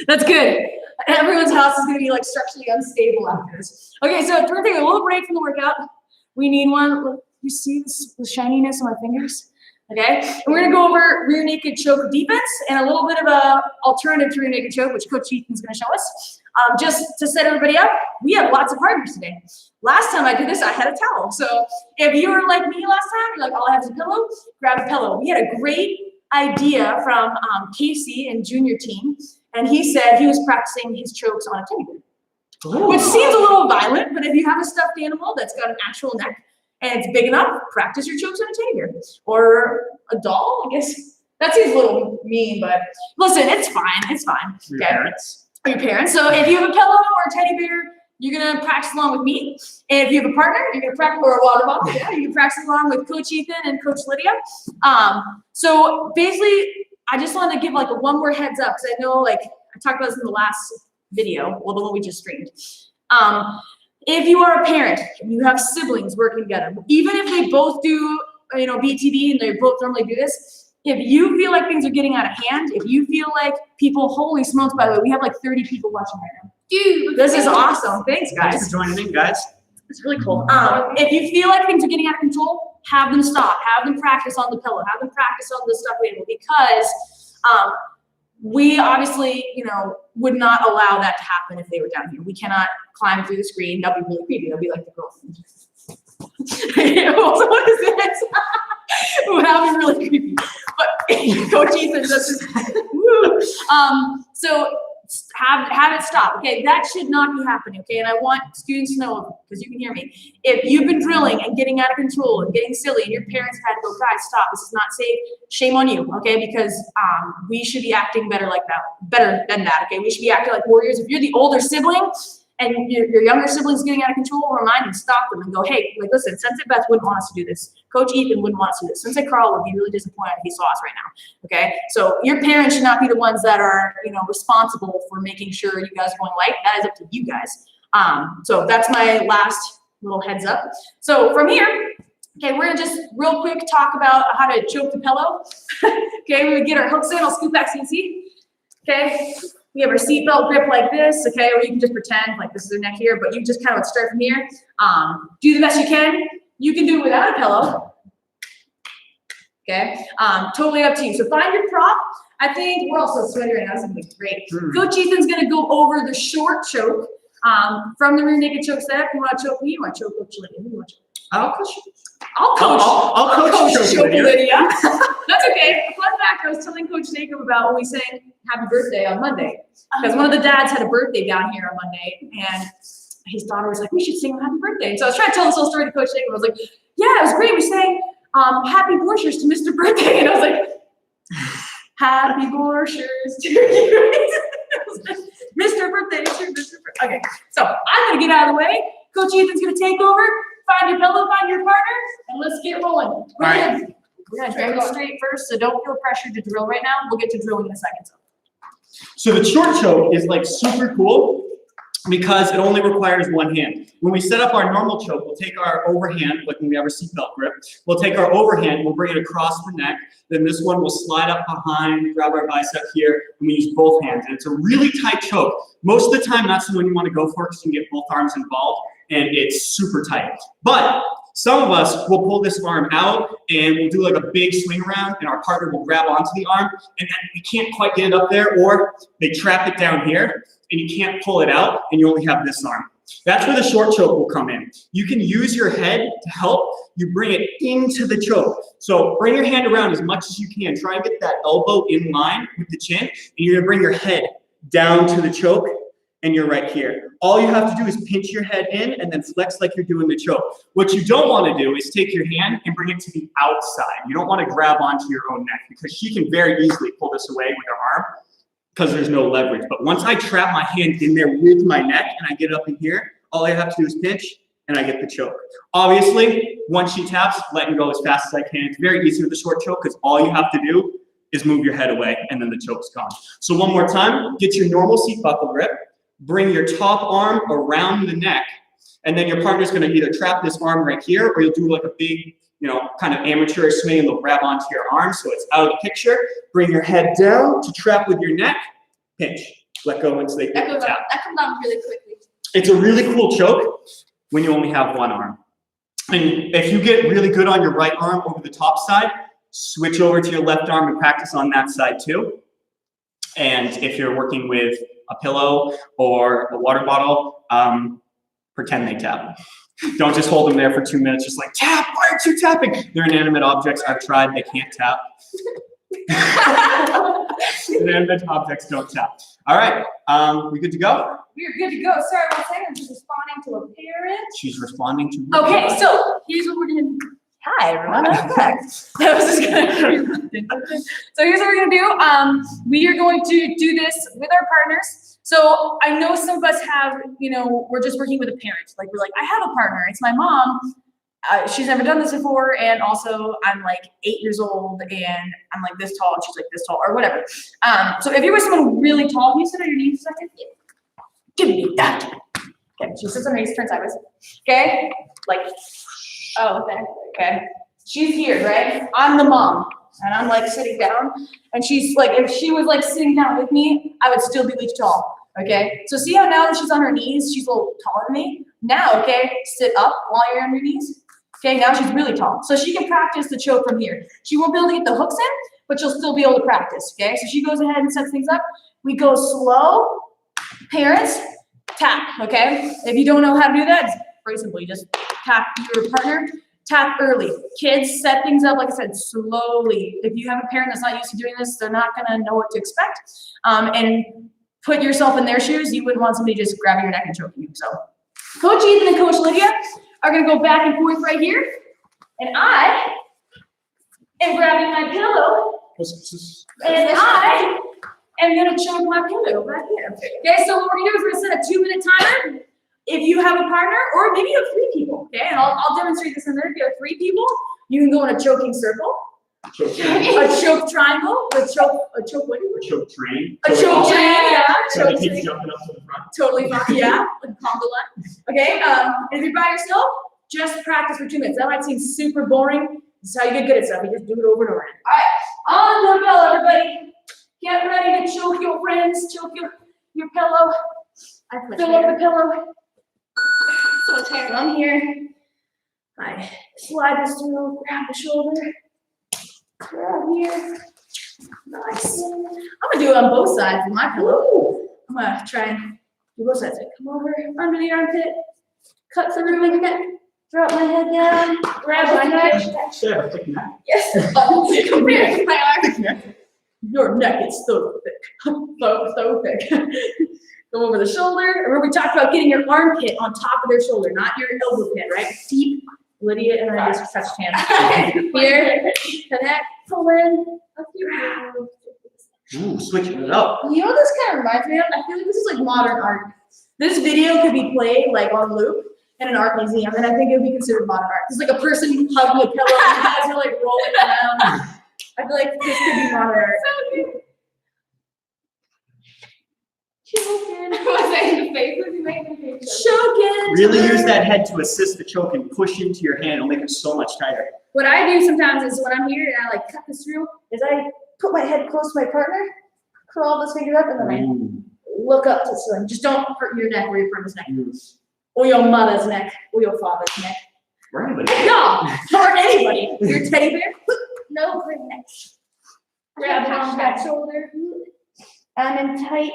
That's good. Everyone's house is going to be like structurally unstable after this. Okay, so we're taking a little break from the workout. We need one. You see this, the shininess on my fingers? Okay, and we're going to go over rear naked choke defense and a little bit of a alternative to rear naked choke, which Coach Ethan's going to show us. Just to set everybody up, we have lots of partners today. Last time I did this, I had a towel. So if you were like me last time, you're like, all I have is a pillow, grab a pillow. We had a great idea from Casey and junior team, and he said he was practicing his chokes on a teddy bear, which seems a little violent, but if you have a stuffed animal that's got an actual neck and it's big enough, practice your chokes on a teddy bear. Or a doll, I guess. That seems a little mean, but listen, it's fine. It's fine. Your parents. Or your parents. So if you have a pillow or a teddy bear, you're gonna practice along with me. And if you have a partner, you're gonna practice, or a water bottle, yeah, you can practice along with Coach Ethan and Coach Lydia. So basically, I just wanted to give like a one more heads up, because I know like I talked about this in the last video, well, the one we just streamed. If you are a parent, and you have siblings working together, even if they both do, BTD and they both normally do this, if you feel like things are getting out of hand, if you feel like people, holy smokes, by the way, we have like 30 people watching right now. Dude, this is awesome. Thanks, guys. Thanks for joining in, guys. It's really cool. If you feel like things are getting out of control, have them stop. Have them practice on the pillow. Have them practice on the stuffed animal, because we obviously, would not allow that to happen if they were down here. We cannot climb through the screen. That'd be really creepy. That'd be like the girl. What is this? That would be really creepy. But Coach Ethan, this is so have it stop. Okay, that should not be happening. Okay, and I want students to know, because you can hear me. If you've been drilling and getting out of control and getting silly, and your parents had to go, guys, stop. This is not safe. Shame on you. Okay, because we should be acting better than that. Okay, we should be acting like warriors. If you're the older sibling and your younger sibling's getting out of control, remind them, stop them, and go, hey, like, listen, Sensei Beth wouldn't want us to do this. Coach Ethan wouldn't want us to do this. Sensei Carl would be really disappointed if he saw us right now, okay? So your parents should not be the ones that are, responsible for making sure you guys are going light. That is up to you guys. So that's my last little heads up. So from here, okay, we're gonna just real quick talk about how to choke the pillow. Okay, we're gonna get our hooks in. I'll scoot back so you can see. Okay. We have our seatbelt grip like this, okay, or you can just pretend like this is their neck here, but you just kind of would start from here. Do the best you can. You can do it without a pillow. Okay, totally up to you. So find your prop. I think we're also sweaty right now. This is gonna be great. Coach Ethan's gonna go over the short choke from the rear naked choke setup. You want to choke me? You want to choke Coach Lydia? Who you want to choke? I'll coach. I'll coach choke Lydia. That's okay. Fun fact, I was telling Coach Jacob about when we sang Happy Birthday on Monday. Because one of the dads had a birthday down here on Monday, and his daughter was like, we should sing Happy Birthday. And so I was trying to tell this whole story to Coach Jacob. I was like, yeah, it was great. We sang Happy Borshers to Mr. Birthday. And I was like, Happy Borshers to you. Mr. Birthday to Mr. Birthday. Okay, so I'm going to get out of the way. Coach Ethan's going to take over. Find your pillow, find your partner, and let's get rolling. We're gonna drill straight first, so don't feel pressured to drill right now. We'll get to drilling in a second. So the short choke is like super cool because it only requires one hand. When we set up our normal choke, we'll take our overhand, like when we have our seatbelt grip, we'll take our overhand, we'll bring it across the neck, then this one will slide up behind, grab our bicep here, and we use both hands. And it's a really tight choke. Most of the time, that's the one you want to go for because you can get both arms involved, and it's super tight. But some of us will pull this arm out and we'll do like a big swing around, and our partner will grab onto the arm, and then we can't quite get it up there, or they trap it down here and you can't pull it out and you only have this arm. That's where the short choke will come in. You can use your head to help. You bring it into the choke. So bring your hand around as much as you can. Try and get that elbow in line with the chin, and you're gonna bring your head down to the choke, and you're right here. All you have to do is pinch your head in and then flex like you're doing the choke. What you don't want to do is take your hand and bring it to the outside. You don't want to grab onto your own neck, because she can very easily pull this away with her arm because there's no leverage. But once I trap my hand in there with my neck and I get it up in here, all I have to do is pinch and I get the choke. Obviously, once she taps, letting go as fast as I can. It's very easy with the short choke because all you have to do is move your head away and then the choke's gone. So one more time, get your normal seat buckle grip. Bring your top arm around the neck, and then your partner's gonna either trap this arm right here, or you'll do like a big, kind of amateurish swing, and they'll grab onto your arm so it's out of the picture. Bring your head down to trap with your neck, pinch. Let go once they hit the tap. That comes down really quickly. It's a really cool choke when you only have one arm. And if you get really good on your right arm over the top side, switch over to your left arm and practice on that side too. And if you're working with a pillow or a water bottle, pretend they tap. Don't just hold them there for 2 minutes, just like, tap, why aren't you tapping? They're inanimate objects. I've tried, they can't tap. Inanimate objects don't tap. All right, we good to go? We're good to go. Sorry, one second, I'm just responding to a parent. She's responding to Okay, so here's what we're gonna do. Hi, everyone. That was just gonna. So here's what we're gonna do. We are going to do this with our partners. So I know some of us have, we're just working with a parent. Like we're like, I have a partner. It's my mom. She's never done this before, and also I'm like 8 years old, and I'm like this tall, and she's like this tall, or whatever. So if you're with someone really tall, can you sit on your knees a second? give me that. Okay, she sits on her knees, turn sideways. Okay, like, oh, okay. She's here, right? I'm the mom, and I'm like sitting down, and she's like, if she was like sitting down with me, I would still be leech tall. Okay, so see how now that she's on her knees, she's a little taller than me? Now, okay, sit up while you're on your knees. Okay, now she's really tall. So she can practice the choke from here. She won't be able to get the hooks in, but she'll still be able to practice, okay? So she goes ahead and sets things up. We go slow, parents, tap, okay? If you don't know how to do that, it's very simple. You just tap your partner, tap early. Kids, set things up, like I said, slowly. If you have a parent that's not used to doing this, they're not gonna know what to expect. And put yourself in their shoes, you wouldn't want somebody just grabbing your neck and choking you. So Coach Ethan and Coach Lydia are gonna go back and forth right here. And I am grabbing my pillow. And I am gonna choke my pillow right here. Okay, so what we're gonna do is we're gonna set a 2-minute timer. If you have a partner, or maybe you have 3 people, okay? And I'll demonstrate this in there. If you have 3 people, you can go in a choking circle. A choke triangle, a choke what? A choke train. A choke train, yeah. So Choke he keeps train. jumping up to the front. Totally fine, yeah. Like conga line. Okay, and if you're by yourself, just practice for 2 minutes. That might seem super boring. This is how you get good at stuff. You just do it over and over again. All right, on the bell, everybody. Get ready to choke your friends, choke your pillow. Fill up the pillow. So it's hanging on here. I slide this through, grab the shoulder. Grab here. Nice. I'm gonna do it on both sides with my pillow. I'm gonna try and do both sides. Come over under the armpit, cut through my neck, drop my head down, grab my neck. Sure, thick neck. Yes. Come here, my arm. Your neck is so thick. So thick. Go over the shoulder. Remember we talked about getting your armpit on top of their shoulder, not your elbow pin, right? Deep. Lydia and I just touched hands. Here, connect, pull in. Ooh, switching it up. You know what this kind of reminds me of? I feel like this is like modern art. This video could be played like on loop in an art museum, and I think it would be considered modern art. It's like a person hugging a pillow, and you guys are like rolling around. I feel like this could be modern art. So cute. Choking. Was I in the face? Was you making me choking? Really use that head to assist the choke and push into your hand. It'll make it so much tighter. What I do sometimes is when I'm here and I like cut this through, is I put my head close to my partner, curl those fingers up, and then I look up to the ceiling. Just don't hurt your neck or your partner's neck. Or your mother's neck, or your father's neck. Or anybody. No, or anybody. Your teddy bear, no, great neck. Grab on that shoulder. And then tight.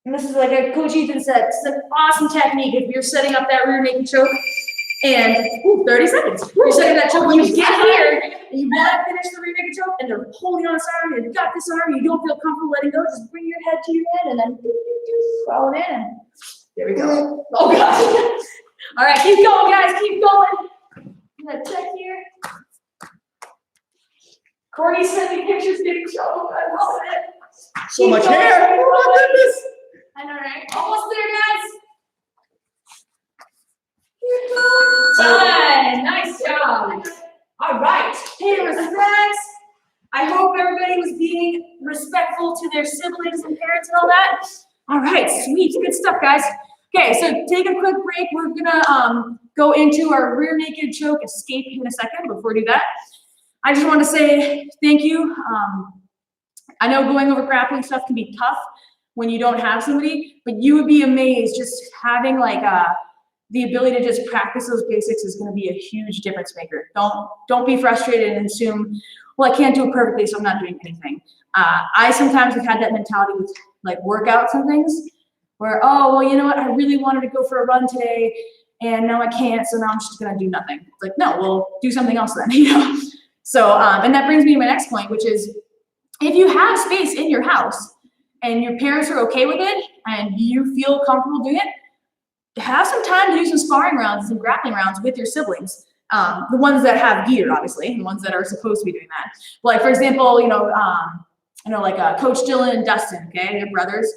And this is like Coach Ethan said, it's an awesome technique if you're setting up that rear naked choke. And 30 seconds. You're setting that choke. When you get here, and you want to finish the rear naked choke, and they're holding on this arm, and you've got this arm, you don't feel comfortable letting go, just bring your head to your head, and then crawl it in, and there we go. Oh gosh. All right, keep going, guys, keep going. I'm gonna check here. Courtney sent me pictures getting choked. I love it. So Keep much going. hair. Oh my goodness. I know, right? Almost there, guys. Fine. Nice job. All right. Hey, respects. I hope everybody was being respectful to their siblings and parents and all that. All right, sweet. Good stuff, guys. Okay, so take a quick break. We're gonna go into our rear naked choke escape in a second. Before we do that, I just want to say thank you. I know going over grappling stuff can be tough when you don't have somebody, but you would be amazed just having like the ability to just practice those basics is going to be a huge difference maker. Don't be frustrated and assume, well, I can't do it perfectly, so I'm not doing anything. I sometimes have had that mentality with like workouts and things where, oh, well, you know what? I really wanted to go for a run today and now I can't, so now I'm just going to do nothing. It's like, no, well, do something else then, you know? So, and that brings me to my next point, which is if you have space in your house and your parents are okay with it and you feel comfortable doing it, have some time to do some sparring rounds, some grappling rounds with your siblings. The ones that have gear, obviously, and the ones that are supposed to be doing that. Like, for example, like Coach Dylan and Dustin, okay, they're brothers.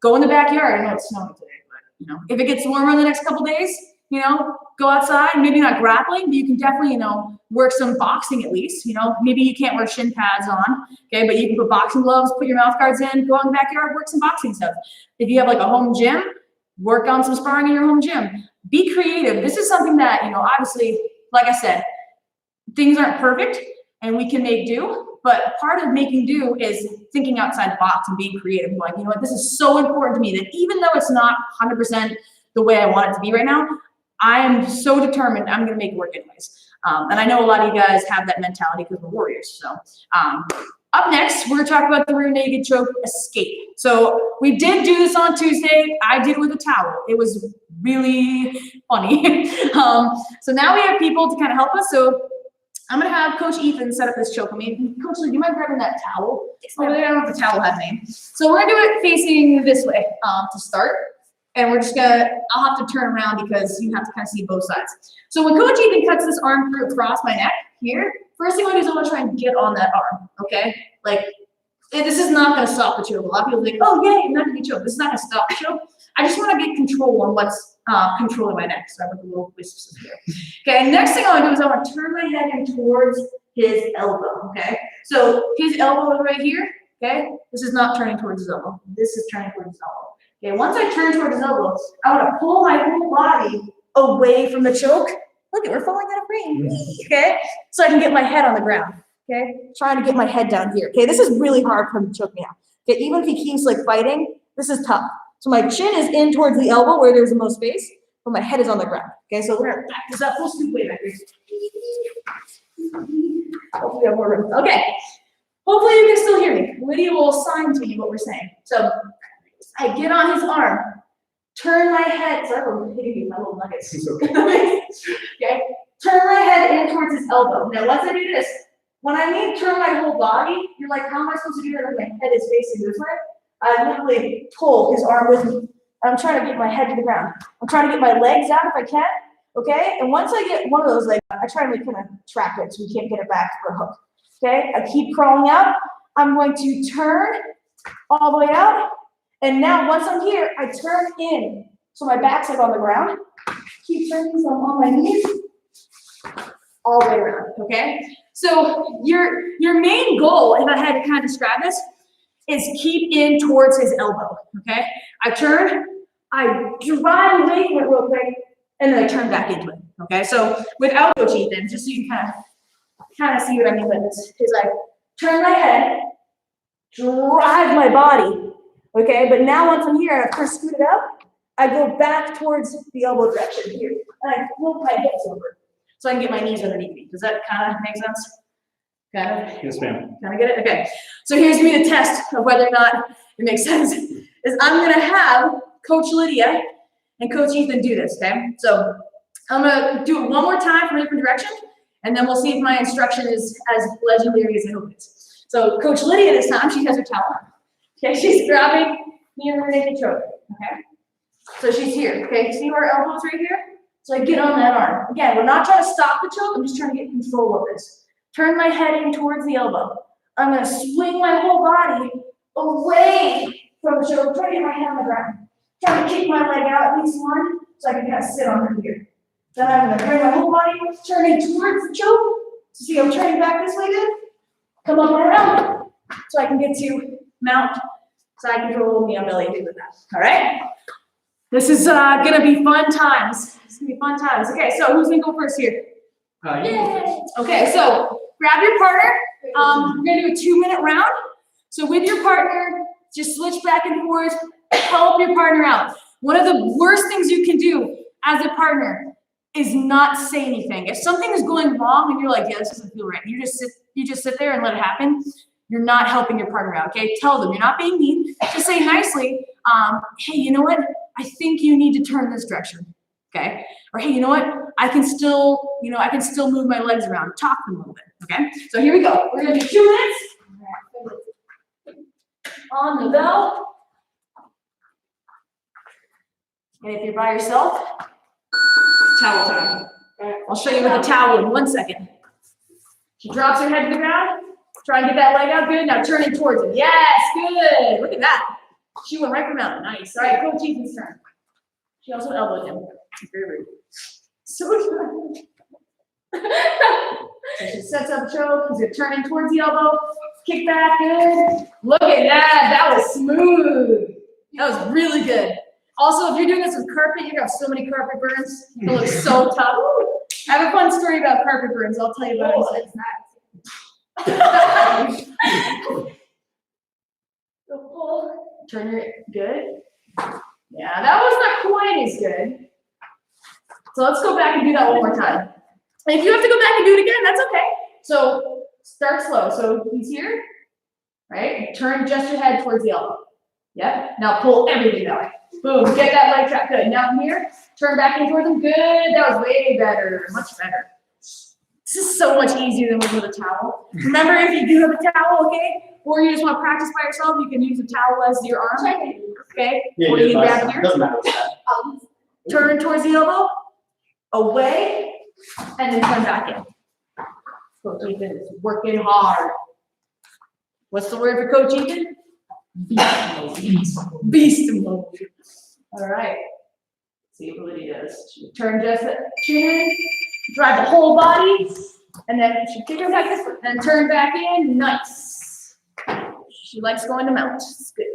Go in the backyard. I know it's snowing today, but, you know, if it gets warmer in the next couple days, you know, go outside, maybe not grappling, but you can definitely, you know, work some boxing at least, you know, maybe you can't wear shin pads on, okay, but you can put boxing gloves, put your mouth guards in, go out in the backyard, work some boxing stuff. If you have like a home gym, Work on some sparring in your home gym. Be creative. This is something that, obviously, like I said, things aren't perfect and we can make do, but part of making do is thinking outside the box and being creative. Like, you know what, this is so important to me that even though it's not 100% the way I want it to be right now, I am so determined I'm gonna make it work anyways. And I know a lot of you guys have that mentality because we're warriors. So up next, we're gonna talk about the rear naked choke escape. So we did do this on Tuesday. I did it with a towel. It was really funny. So now we have people to kind of help us. So I'm gonna have Coach Ethan set up this choke. Coach Lee, do you mind grabbing that towel? Over there, I don't know if the towel has a name. So we're gonna do it facing this way to start. And we're just gonna, I'll have to turn around because you have to kind of see both sides. So when Coach Ethan cuts this arm through across my neck here, first thing I want to do is I want to try and get on that arm, okay? Like, this is not gonna stop the choke. A lot of people think, oh yay, I'm not gonna be choked. This is not gonna stop the choke. I just want to get control on what's controlling my neck. So I have a little wisps here. Okay, next thing I want to do is I want to turn my head in towards his elbow, okay? So his elbow is right here, okay? This is not turning towards his elbow. This is turning towards his elbow. Okay, once I turn towards his elbow, I want to pull my whole body away from the choke. Look at, we're falling out of frame, okay? So I can get my head on the ground, okay? Trying to get my head down here, okay? This is really hard for him to choke me out. Okay, even if he keeps like fighting, this is tough. So my chin is in towards the elbow where there's the most space, but my head is on the ground. Okay, so we're gonna back this up. We'll scoop way back here. Hopefully we have more room. Okay, hopefully you can still hear me. Lydia will sign to me what we're saying. So I get on his arm, turn my head, sorry, I'm hitting you, my little nuggets. Okay, turn my head in towards his elbow. Now once I do this, when I mean turn my whole body, you're like, how am I supposed to do that if my head is facing this way? I literally pull his arm with me. I'm trying to get my head to the ground. I'm trying to get my legs out if I can, okay? And once I get one of those legs, I try to like kind of trap it so we can't get it back for a hook, okay? I keep crawling out. I'm going to turn all the way out. And now once I'm here, I turn in. So my back's like on the ground. Keep turning, so I'm on my knees all the way around, okay? So your main goal, if I had to kind of describe this, is keep in towards his elbow, okay? I turn, I drive away from it real quick, and then I turn back into it, okay? So without Coach Ethan, just so you can kind of see what I mean by this, is I turn my head, drive my body, okay? But now once I'm here, I first scoot it up, I go back towards the elbow direction here, and I flip my hips over, so I can get my knees underneath me. Does that kind of make sense? Kind of? Yes, ma'am. Kind of get it? Okay. So here's me the test of whether or not it makes sense. Is I'm gonna have Coach Lydia and Coach Ethan do this, okay? So I'm gonna do it one more time from a different direction, and then we'll see if my instruction is as legendary as I hope it is. So Coach Lydia this time, she has her towel on. Okay, she's grabbing me and her naked choke, okay? So she's here, okay? See her elbows right here? So I get on that arm. Again, we're not trying to stop the choke, I'm just trying to get control of this. Turn my head in towards the elbow. I'm gonna swing my whole body away from the choke, try to get my head on the ground. Try to kick my leg out at least one, so I can kind of sit on her here. Then I'm gonna bring my whole body, turning towards the choke. So see, I'm turning back this way then. Come up around, so I can get to mount, side control, knee on belly, do with that. All right? This is gonna be fun times. It's gonna be fun times. Okay, so who's gonna go first here? Yay! Okay, so grab your partner. We're gonna do a 2-minute round. So with your partner, just switch back and forth, help your partner out. One of the worst things you can do as a partner is not say anything. If something is going wrong and you're like, yeah, this doesn't feel right, you just sit there and let it happen, you're not helping your partner out, okay? Tell them, you're not being mean. Just say nicely, hey, you know what? I think you need to turn this direction, okay? Or hey, you know what? I can still move my legs around. Talk to them a little bit, okay? So here we go. We're gonna do 2 minutes. On the bell. And if you're by yourself, towel time. I'll show you with the towel in 1 second. She drops her head to the ground. Try and get that leg out. Good. Now turn it towards it. Yes, good. Look at that. She went right from out. Nice. All right, Coach Ethan's turn. She also elbowed him. Very rude. So good. So she sets up choke. He's gonna turn in towards the elbow. Kick back. Good. Look at that. That was smooth. That was really good. Also, if you're doing this with carpet, you're gonna have so many carpet burns. It looks so tough. I have a fun story about carpet burns. I'll tell you about it. Turn it good. Yeah, that was not quite as good. So let's go back and do that one more time. And if you have to go back and do it again, that's okay. So start slow. So he's here, right? Turn just your head towards the elbow. Yep. Now pull everything that way. Boom. Get that leg track. Good. Now from here, turn back in towards him. Good. That was way better. Much better. This is so much easier than with a towel. Remember, if you do have a towel, okay, or you just want to practice by yourself, you can use a towel as your arm. Okay. Yeah, Or you can grab it here. doesn't matter what that. Turn towards the elbow, away, and then turn back in. Coach Ethan is working hard. What's the word for Coach Ethan? Beast mode. Beast mode. All right. See what Lydia does. Turn just the chin, drive the whole body, and then she kick her back this way, and turn back in. Nice. She likes going to mount. It's good.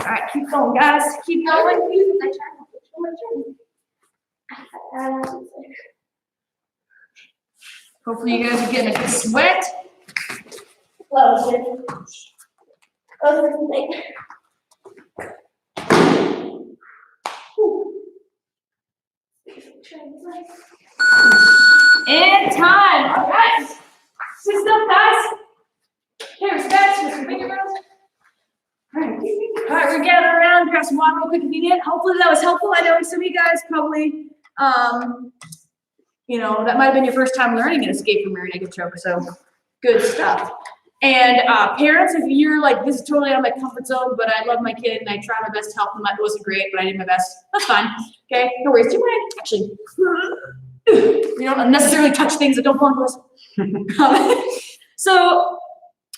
All right, keep going, guys. Keep going. Hopefully you guys are getting a good sweat. Close it. Close the thing. And time. All right. Sit up, guys. Okay, respect. With some finger girls. All right, we're gathering around, grab some water real quick if you need. Hopefully that was helpful. I know some of you guys probably, you know, that might have been your first time learning an escape from married naked choke, so good stuff. And parents, if you're like, this is totally out of my comfort zone, but I love my kid and I try my best to help them. It wasn't great, but I did my best. That's fine. Okay, no worries. Do you mind actually? You don't necessarily touch things that don't belong to us. So,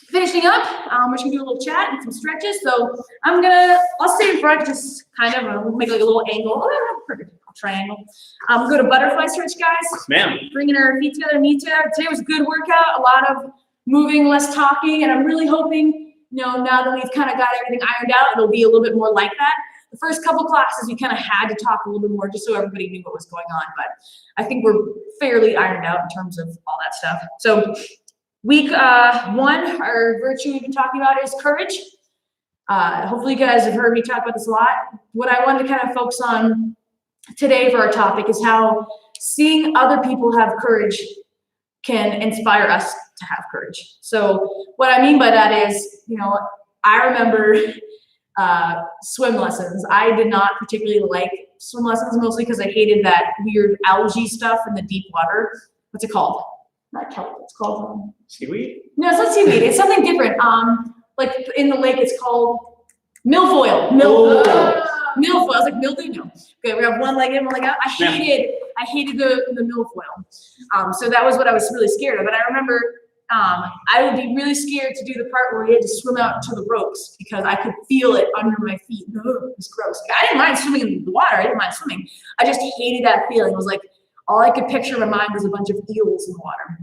finishing up, we're just gonna do a little chat and some stretches. So I'll stay in front, just kind of, we'll make like a little angle. Oh, perfect, triangle. Go to butterfly stretch, guys. Ma'am. Bringing our feet together, knees together. Today was a good workout, a lot of moving, less talking, and I'm really hoping, you know, now that we've kind of got everything ironed out, it'll be a little bit more like that. The first couple classes, we kind of had to talk a little bit more just so everybody knew what was going on, but I think we're fairly ironed out in terms of all that stuff. So week 1, our virtue we've been talking about is courage. Hopefully you guys have heard me talk about this a lot. What I wanted to kind of focus on today for our topic is how seeing other people have courage can inspire us to have courage. So what I mean by that is, you know, I remember swim lessons. I did not particularly like swim lessons, mostly because I hated that weird algae stuff in the deep water. What's it called? Not kelp, it's called Seaweed? no, it's not seaweed. It's something different. Like in the lake, it's called milfoil. Milfoil. I was like, mildew? No. Okay, we have one leg in, one leg out. I hated the milfoil. So that was what I was really scared of. And I remember I would be really scared to do the part where we had to swim out to the ropes because I could feel it under my feet. Ugh, it was gross. I didn't mind swimming in the water. I didn't mind swimming. I just hated that feeling. It was like all I could picture in my mind was a bunch of eels in the water.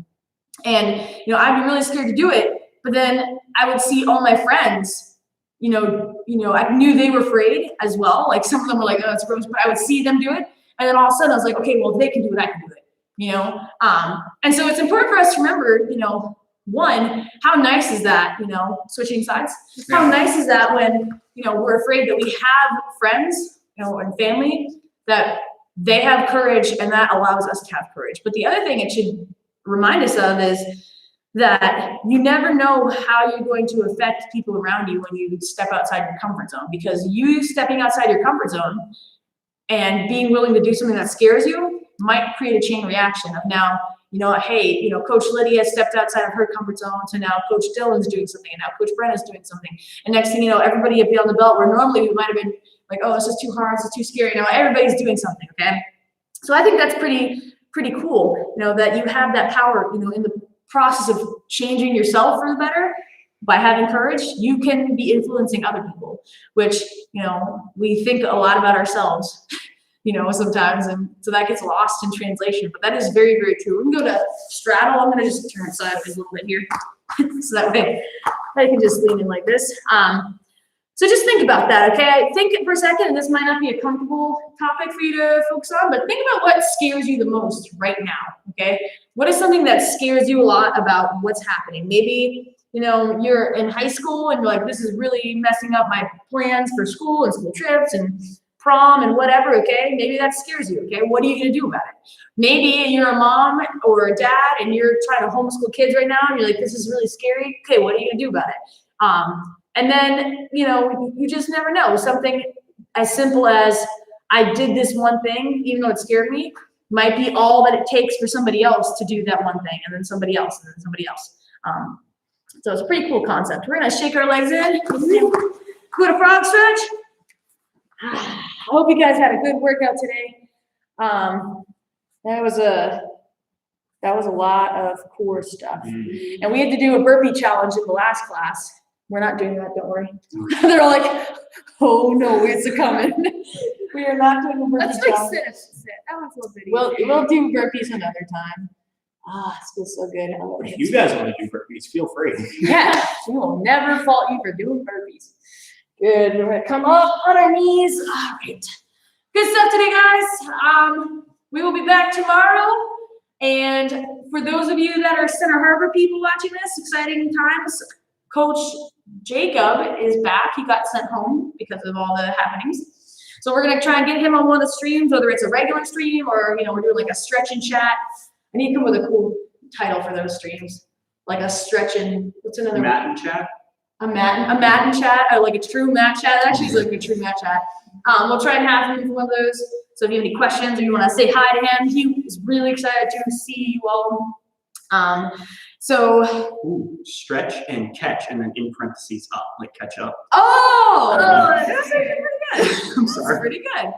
And, you know, I'd be really scared to do it. But then I would see all my friends, you know, I knew they were afraid as well. Like some of them were like, oh, it's gross, but I would see them do it. And then all of a sudden I was like, okay, well, if they can do it, I can do it, you know? And so it's important for us to remember, you know, one, how nice is that, you know, switching sides? How nice is that when, you know, we're afraid that we have friends, you know, and family that they have courage and that allows us to have courage. But the other thing it should remind us of is that you never know how you're going to affect people around you when you step outside your comfort zone, because you stepping outside your comfort zone and being willing to do something that scares you might create a chain reaction of now, you know, hey, you know, Coach Lydia stepped outside of her comfort zone to now Coach Dylan's doing something and now Coach Brenna's doing something. And next thing you know, everybody at Beyond the Belt, where normally we might have been like, oh, this is too hard, this is too scary. Now everybody's doing something, okay? So I think that's pretty cool, you know, that you have that power, you know, in the process of changing yourself for the better. By having courage, you can be influencing other people, which, you know, we think a lot about ourselves, you know, sometimes, and so that gets lost in translation, but that is very, very true. We can go to straddle. I'm gonna just turn it sideways a little bit here, so that way I can just lean in like this. So just think about that, okay? Think for a second, and this might not be a comfortable topic for you to focus on, but think about what scares you the most right now, okay? What is something that scares you a lot about what's happening? Maybe, you know, you're in high school and you're like, this is really messing up my plans for school and school trips and prom and whatever, okay? Maybe that scares you, okay? What are you gonna do about it? Maybe you're a mom or a dad and you're trying to homeschool kids right now and you're like, this is really scary. Okay, what are you gonna do about it? And then, you know, you just never know. Something as simple as I did this one thing, even though it scared me, might be all that it takes for somebody else to do that one thing, and then somebody else, and then somebody else. So it's a pretty cool concept. We're gonna shake our legs in, do a frog stretch. I hope you guys had a good workout today. That was a lot of core stuff. And we had to do a burpee challenge in the last class. We're not doing that, don't worry. They're all like, oh no, it's coming. We are not doing a burpee challenge. Sit. That one's a little bitty. We'll do burpees another time. It feels so good. If you guys want to do burpees, feel free. Yeah, we will never fault you for doing burpees. Good, we're gonna come up on our knees. All right, good stuff today, guys. We will be back tomorrow. And for those of you that are Center Harbor people watching this, exciting times. Coach Jacob is back. He got sent home because of all the happenings. So we're gonna try and get him on one of the streams, whether it's a regular stream or, you know, we're doing like a stretch and chat. I need to come with a cool title for those streams. Like a stretch and, what's another one? Mat and chat. A mat and chat, or like a true mat chat. Actually, it's like a true mat chat. We'll try and have him for one of those. So if you have any questions or you want to say hi to him, he is really excited to see you all. Stretch and catch, and then in parentheses up, like catch up. Oh, that's pretty good. I'm sorry. That's pretty good.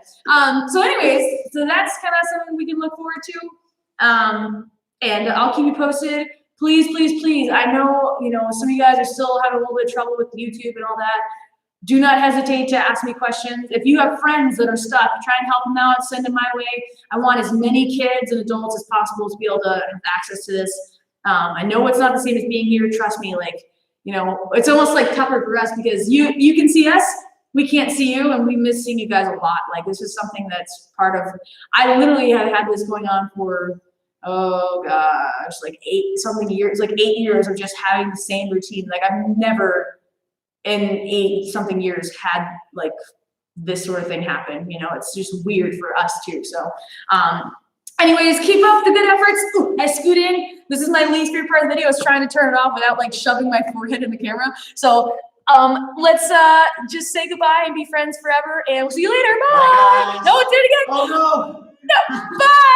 So anyways, so that's kind of something we can look forward to. And I'll keep you posted. Please. I know, you know, some of you guys are still having a little bit of trouble with YouTube and all that. Do not hesitate to ask me questions. If you have friends that are stuck, try and help them out, send them my way. I want as many kids and adults as possible to be able to have access to this. I know it's not the same as being here. Trust me, like, you know, it's almost like tougher for us because you can see us, we can't see you, and we miss seeing you guys a lot. Like, this is something that's part of, I literally have had this going on for, oh gosh, like 8 years of just having the same routine. Like, I've never in 8 years had like this sort of thing happen. You know, it's just weird for us too. So, anyways, keep up the good efforts. Ooh, I scoot in. This is my least favorite part of the video, is trying to turn it off without like shoving my forehead in the camera. So let's just say goodbye and be friends forever, and we'll see you later. Bye. No, do it again. Oh no. No. Bye.